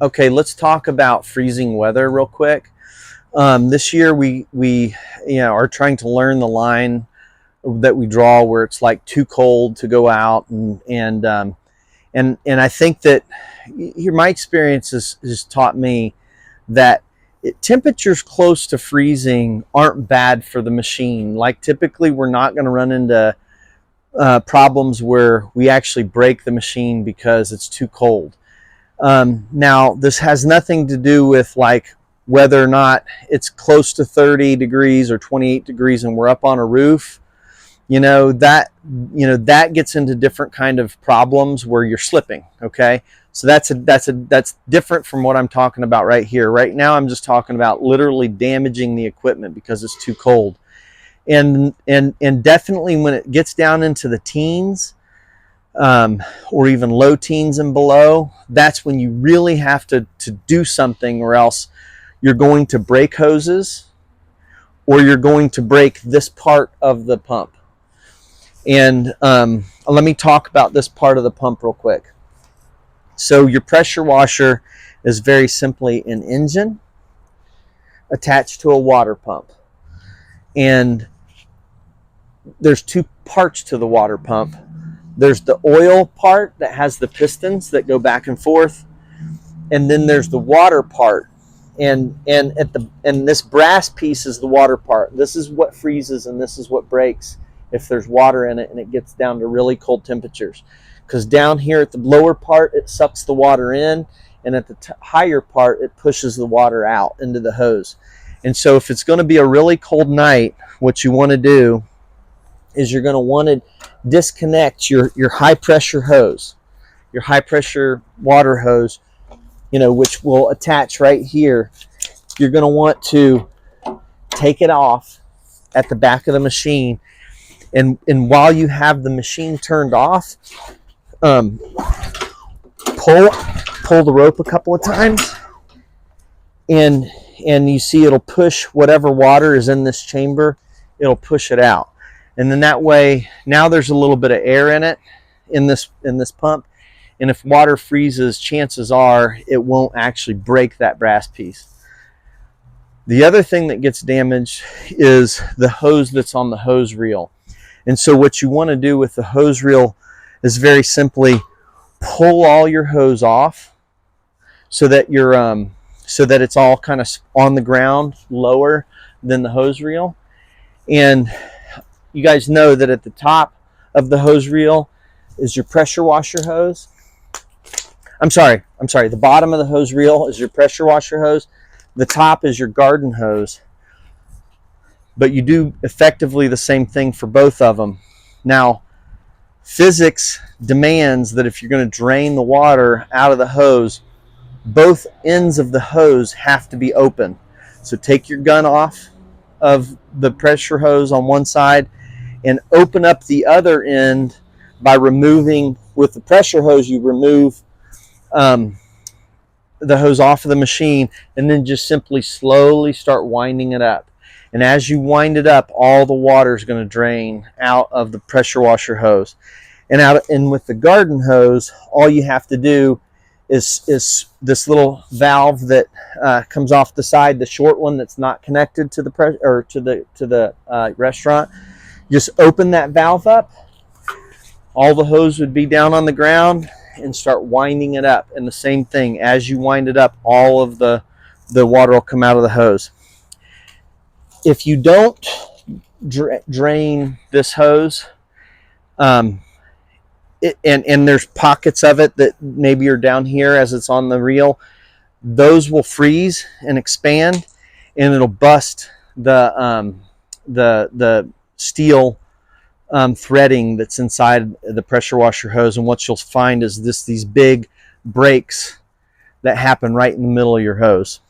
Okay, let's talk about freezing weather real quick. This year we are trying to learn the line that we draw where it's like too cold to go out, and I think that here my experience has taught me that temperatures close to freezing aren't bad for the machine. Like typically we're not going to run into problems where we actually break the machine because it's too cold. Now, this has nothing to do with like whether or not it's close to 30 degrees or 28 degrees and we're up on a roof. That gets into different kind of problems where you're slipping. Okay, so that's different from what I'm talking about right here. Right now, I'm just talking about literally damaging the equipment because it's too cold. And definitely when it gets down into the teens, or even low teens and below, that's when you really have to do something, or else you're going to break hoses or you're going to break this part of the pump. And let me talk about this part of the pump real quick. So your pressure washer is very simply an engine attached to a water pump. And there's two parts to the water pump. There's the oil part that has the pistons that go back and forth, and then there's the water part. And this brass piece is the water part. This is what freezes and this is what breaks if there's water in it and it gets down to really cold temperatures. Because down here at the lower part, it sucks the water in, and at the higher part, it pushes the water out into the hose. And so if it's going to be a really cold night, what you want to do is you're going to want to disconnect your high pressure hose, your high pressure water hose, which will attach right here. You're going to want to take it off at the back of the machine. And while you have the machine turned off, pull the rope a couple of times, and you see it'll push whatever water is in this chamber, it'll push it out. And then that way, now there's a little bit of air in it, in this pump. And if water freezes, chances are it won't actually break that brass piece. The other thing that gets damaged is the hose that's on the hose reel. And so what you want to do with the hose reel is very simply pull all your hose off so that it's all kind of on the ground, lower than the hose reel. And you guys know that at the top of the hose reel is your pressure washer hose. I'm sorry. The bottom of the hose reel is your pressure washer hose. The top is your garden hose. But you do effectively the same thing for both of them. Now, physics demands that if you're going to drain the water out of the hose, both ends of the hose have to be open. So take your gun off of the pressure hose on one side and open up the other end by removing, with the pressure hose, you remove the hose off of the machine, and then just simply slowly start winding it up. And as you wind it up, all the water is going to drain out of the pressure washer hose. And with the garden hose, all you have to do is this little valve that comes off the side, the short one that's not connected to the restaurant. Just open that valve up. All the hose would be down on the ground, and start winding it up. And the same thing, as you wind it up, all of the water will come out of the hose. If you don't drain this hose, and there's pockets of it that maybe are down here as it's on the reel, those will freeze and expand, and it'll bust the steel threading that's inside the pressure washer hose. And what you'll find is these big breaks that happen right in the middle of your hose.